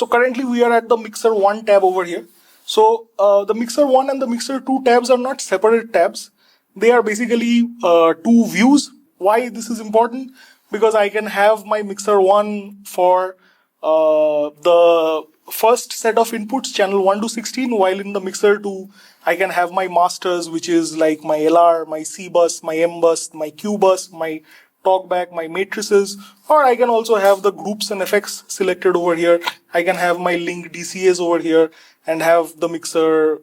So currently we are at the Mixer 1 tab over here. So the Mixer 1 and the Mixer 2 tabs are not separate tabs. They are basically two views. Why this is important? Because I can have my Mixer 1 for the first set of inputs, channel 1 to 16, while in the Mixer 2, I can have my masters, which is like my LR, my C bus, my M bus, my Q bus, my talkback, my matrices, or I can also have the groups and effects selected over here. I can have my link DCAs over here and have the mixer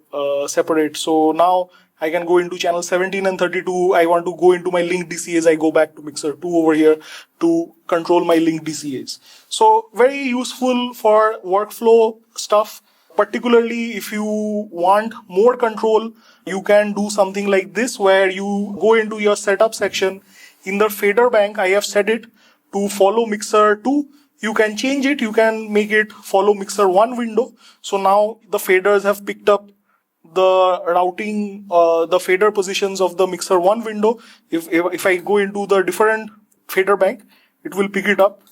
separate. So now I can go into channel 17 and 32. I want to go into my link DCAs. I go back to mixer 2 over here to control my link DCAs. So very useful for workflow stuff. Particularly if you want more control, you can do something like this where you go into your setup section. In the fader bank, I have set it to follow mixer 2. You can change it. You can make it follow mixer 1 window. So now the faders have picked up the routing, the fader positions of the mixer 1 window. If I go into the different fader bank, it will pick it up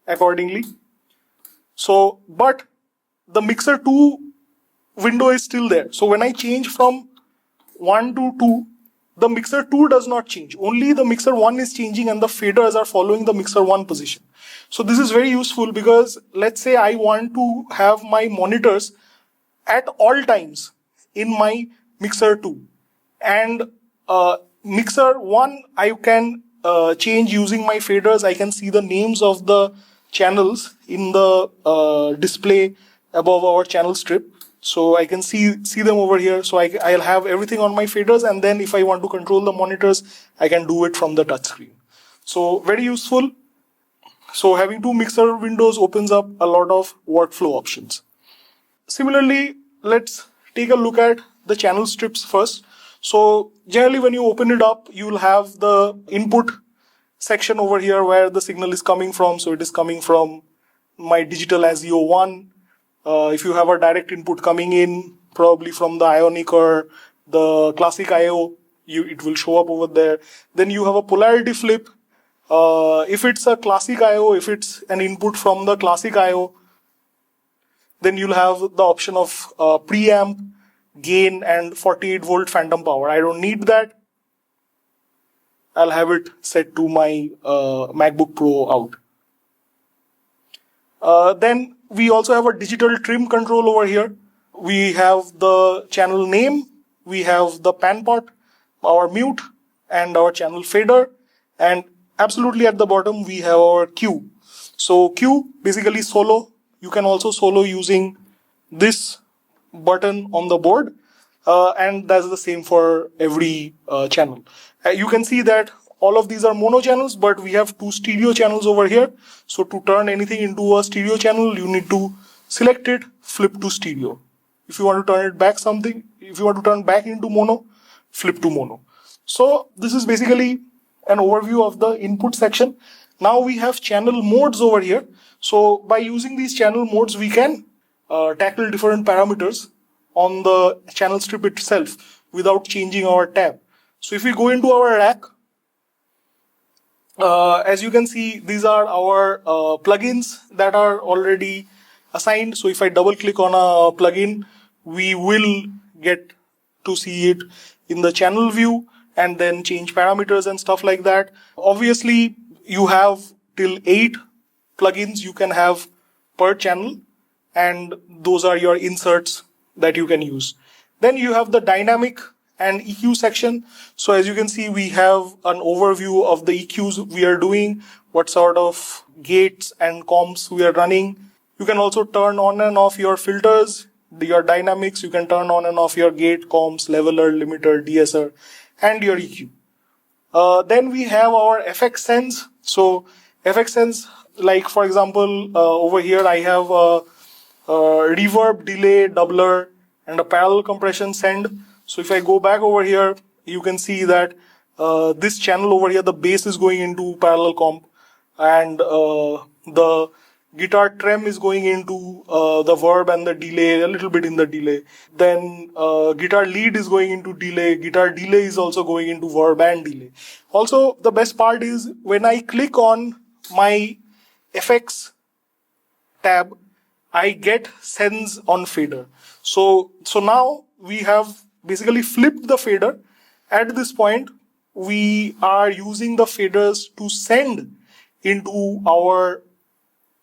accordingly. So, but the mixer 2 window is still there. So when I change from 1 to 2, the mixer 2 does not change. Only the mixer 1 is changing and the faders are following the mixer 1 position. So this is very useful because let's say I want to have my monitors at all times in my mixer 2. And mixer 1 I can change using my faders. I can see the names of the channels in the display above our channel strip. So I can see them over here. So I'll have everything on my faders, and then if I want to control the monitors, I can do it from the touchscreen. So very useful. So having two mixer windows opens up a lot of workflow options. Similarly, let's take a look at the channel strips first. So generally when you open it up, you'll have the input section over here where the signal is coming from. So it is coming from my digital ASIO 1. If you have a direct input coming in, probably from the Ionic or the classic IO, it will show up over there. Then you have a polarity flip. If it's a classic IO, if it's an input from the classic IO, then you'll have the option of preamp, gain, and 48 volt phantom power. I don't need that. I'll have it set to my MacBook Pro out. Then we also have a digital trim control over here. We have the channel name, we have the pan pot, our mute, and our channel fader, and absolutely at the bottom we have our Q. So Q, basically solo. You can also solo using this button on the board, and that's the same for every channel. You can see that all of these are mono channels, but we have two stereo channels over here. So to turn anything into a stereo channel, you need to select it, flip to stereo. If you want to turn it back if you want to turn back into mono, flip to mono. So this is basically an overview of the input section. Now we have channel modes over here. So by using these channel modes, we can tackle different parameters on the channel strip itself without changing our tab. So if we go into our rack, as you can see, these are our plugins that are already assigned. So if I double click on a plugin, we will get to see it in the channel view and then change parameters and stuff like that. Obviously, you have till 8 plugins you can have per channel, and those are your inserts that you can use. Then you have the dynamic and EQ section. So as you can see, we have an overview of the EQs we are doing, what sort of gates and comps we are running. You can also turn on and off your filters, your dynamics. You can turn on and off your gate, comps, leveler, limiter, deesser, and your EQ. Then we have our FX Sense. So FX Sense, like for example, over here I have a reverb, delay, doubler, and a parallel compression send. So if I go back over here, you can see that this channel over here, the bass is going into parallel comp, and the guitar trem is going into the verb and the delay, a little bit in the delay. Then guitar lead is going into delay, guitar delay is also going into verb and delay. Also, the best part is when I click on my FX tab, I get sends on fader. So now we have basically flipped the fader. At this point, we are using the faders to send into our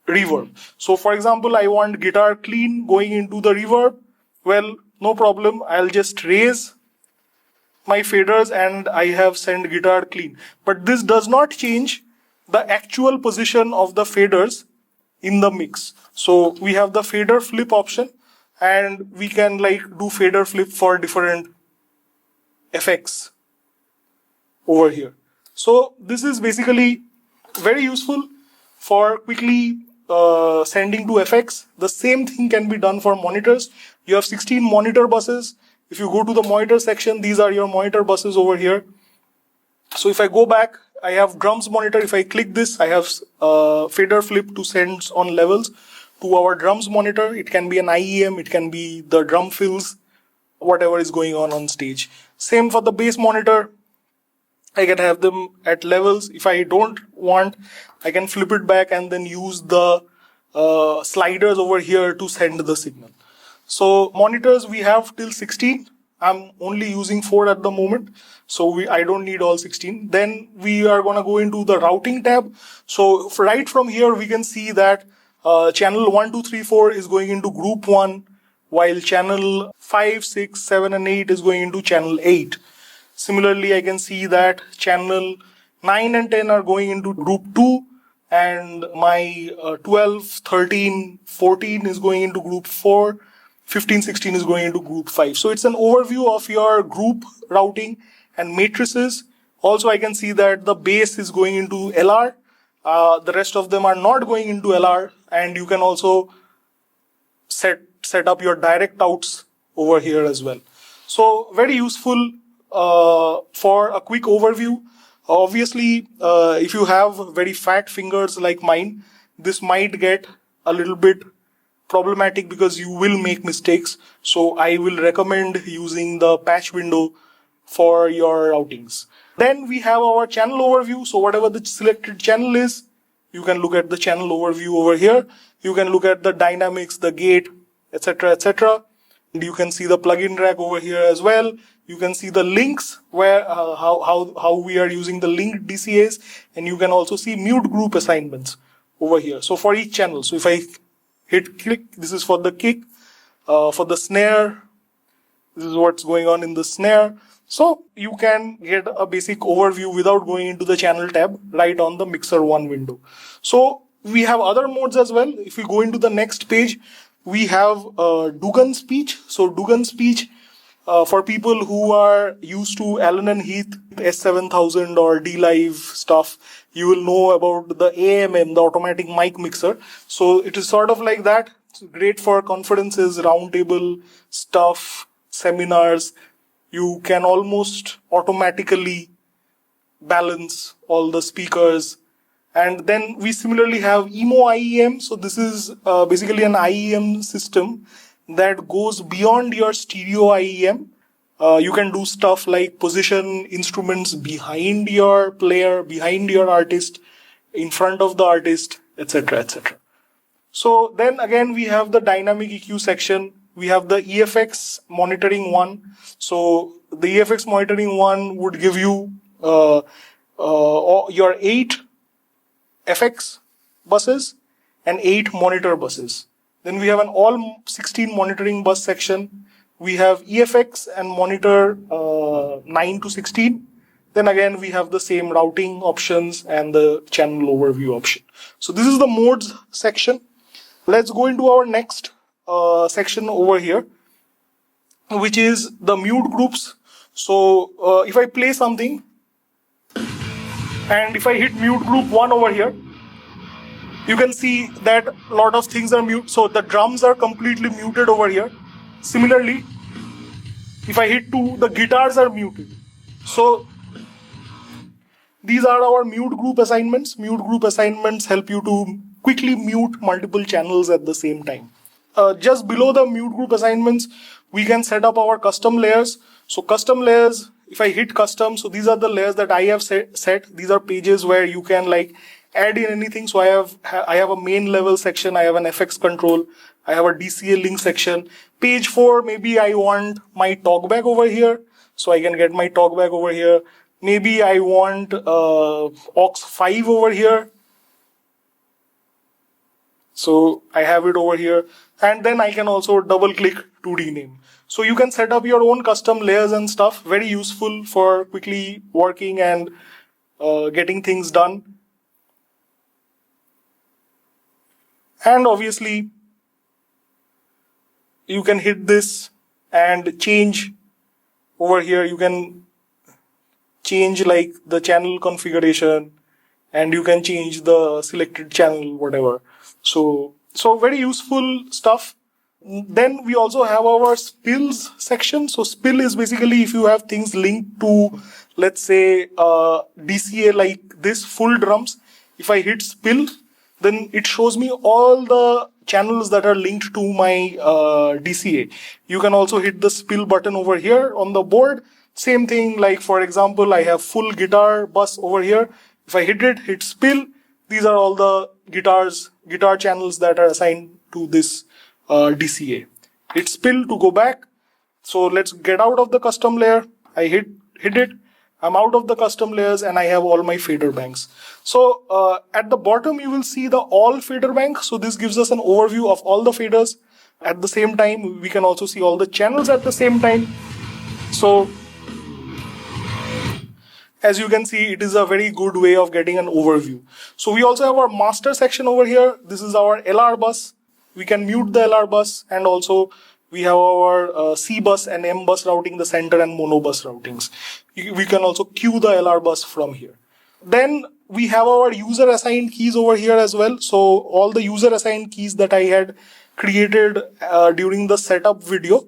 reverb. So for example, I want guitar clean going into the reverb. Well, no problem. I'll just raise my faders and I have sent guitar clean. But this does not change the actual position of the faders in the mix. So we have the fader flip option, and we can like do fader flip for different effects over here. So this is basically very useful for quickly sending to effects. The same thing can be done for monitors. You have 16 monitor buses. If you go to the monitor section, these are your monitor buses over here. So if I go back, I have drums monitor. If I click this, I have fader flip to send on levels to our drums monitor. It can be an IEM, it can be the drum fills, whatever is going on stage. Same for the bass monitor. I can have them at levels. If I don't want, I can flip it back and then use the sliders over here to send the signal. So monitors we have till 16. I'm only using 4 at the moment, so I don't need all 16. Then we are going to go into the routing tab. So right from here we can see that channel 1, 2, 3, 4 is going into group 1, while channel 5, 6, 7 and 8 is going into channel 8. Similarly, I can see that channel 9 and 10 are going into group 2, and my 12, 13, 14 is going into group 4. 15, 16 is going into group 5. So it's an overview of your group routing and matrices. Also, I can see that the bass is going into LR. The rest of them are not going into LR. And you can also set up your direct outs over here as well. So very useful for a quick overview. Obviously, if you have very fat fingers like mine, this might get a little bit problematic because you will make mistakes. So I will recommend using the patch window for your routings. Then we have our channel overview. So whatever the selected channel is, you can look at the channel overview over here. You can look at the dynamics, the gate, etc., etc. And you can see the plugin rack over here as well. You can see the links where how we are using the linked DCAs, and you can also see mute group assignments over here. So for each channel, so if I hit click, this is for the kick. For the snare, this is what's going on in the snare. So you can get a basic overview without going into the channel tab right on the Mixer 1 window. So we have other modes as well. If we go into the next page, we have Dugan speech. So Dugan speech, for people who are used to Allen and Heath S7000 or D-Live stuff, you will know about the AMM, the automatic mic mixer. So it is sort of like that. It's great for conferences, roundtable stuff, seminars. You can almost automatically balance all the speakers. And then we similarly have Emo IEM. So this is basically an IEM system that goes beyond your stereo IEM. You can do stuff like position instruments behind your player, behind your artist, in front of the artist, etc., etc. So then again, we have the dynamic EQ section. We have the EFX monitoring one. So the EFX monitoring one would give you your 8 FX buses and 8 monitor buses. Then we have an all 16 monitoring bus section. We have EFX and monitor 9 to 16. Then again, we have the same routing options and the channel overview option. So this is the modes section. Let's go into our next section over here, which is the mute groups. So if I play something and if I hit mute group 1 over here, you can see that a lot of things are mute. So the drums are completely muted over here. Similarly, if I hit 2, the guitars are muted. So these are our mute group assignments. Mute group assignments help you to quickly mute multiple channels at the same time. Just below the mute group assignments, we can set up our custom layers. So custom layers, if I hit custom, so these are the layers that I have set. These are pages where you can like add in anything. So I have a main level section, I have an FX control, I have a DCA link section. Page 4, maybe I want my talkback over here, so I can get my talkback over here. Maybe I want aux5 over here, so I have it over here. And then I can also double click to rename. So you can set up your own custom layers and stuff. Very useful for quickly working and getting things done. And obviously you can hit this and change over here. You can change like the channel configuration, and you can change the selected channel, whatever. So very useful stuff. Then we also have our spills section. So spill is basically if you have things linked to, let's say, DCA like this, full drums. If I hit spill, then it shows me all the channels that are linked to my DCA. You can also hit the spill button over here on the board. Same thing, like for example, I have full guitar bus over here. If I hit spill, these are all the guitar channels that are assigned to this DCA. Hit spill to go back. So let's get out of the custom layer. I hit it. I'm out of the custom layers and I have all my fader banks. So at the bottom you will see the all fader bank. So this gives us an overview of all the faders. At the same time, we can also see all the channels at the same time. So as you can see, it is a very good way of getting an overview. So we also have our master section over here. This is our LR bus. We can mute the LR bus, and also we have our C bus and M bus routing, the center and mono bus routings. We can also queue the LR bus from here. Then we have our user assigned keys over here as well. So all the user assigned keys that I had created during the setup video,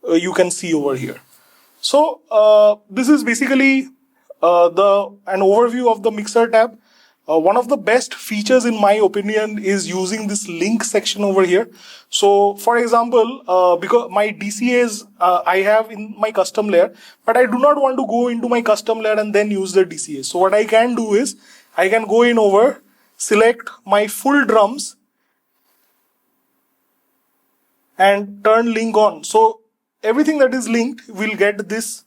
you can see over here. So this is basically an overview of the mixer tab. One of the best features in my opinion is using this link section over here. So for example, because my DCAs I have in my custom layer, but I do not want to go into my custom layer and then use the DCA. So what I can do is I can go in over, select my full drums and turn link on. So everything that is linked will get this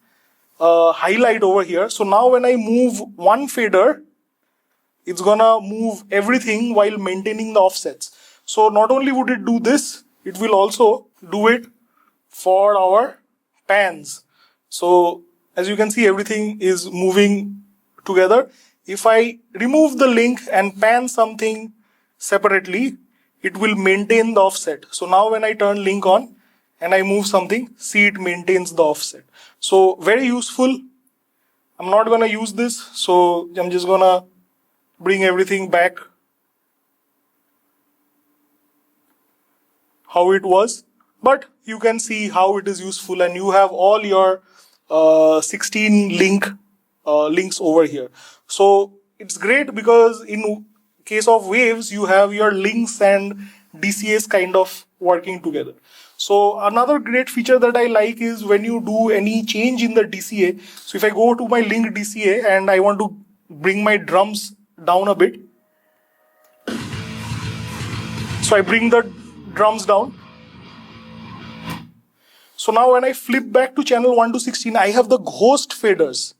highlight over here. So now when I move one fader, it's gonna move everything while maintaining the offsets. So not only would it do this, it will also do it for our pans. So as you can see, everything is moving together. If I remove the link and pan something separately, it will maintain the offset. So now when I turn link on and I move something, see, it maintains the offset. So very useful. I'm not gonna use this, so I'm just gonna bring everything back how it was, but you can see how it is useful, and you have all your 16 links over here. So it's great because in case of waves, you have your links and DCAs kind of working together. So another great feature that I like is when you do any change in the DCA. So if I go to my link DCA and I want to bring my drums down a bit, so I bring the drums down. So now when I flip back to channel 1 to 16, I have the ghost faders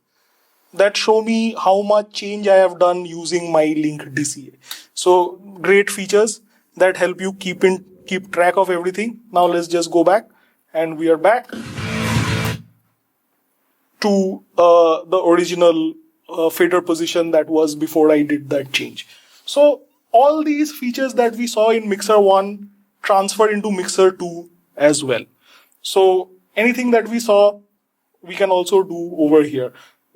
that show me how much change I have done using my link DCA. So great features that help you keep track of everything. Now let's just go back, and we are back to the original fader position that was before I did that change. So all these features that we saw in Mixer 1 transfer into Mixer 2 as well. So anything that we saw, we can also do over here.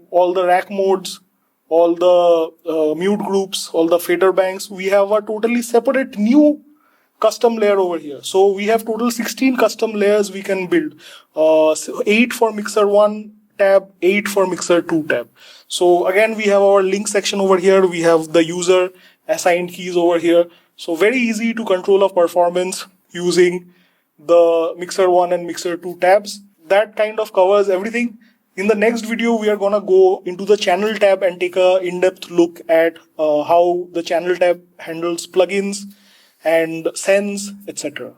All the rack modes, all the mute groups, all the fader banks, we have a totally separate new custom layer over here. So we have total 16 custom layers we can build. 8 for Mixer 1 tab, 8 for Mixer 2 tab. So again, we have our link section over here. We have the user assigned keys over here. So very easy to control of performance using the Mixer 1 and Mixer 2 tabs. That kind of covers everything. In the next video, we are gonna go into the channel tab and take a in-depth look at how the channel tab handles plugins and sends, etc.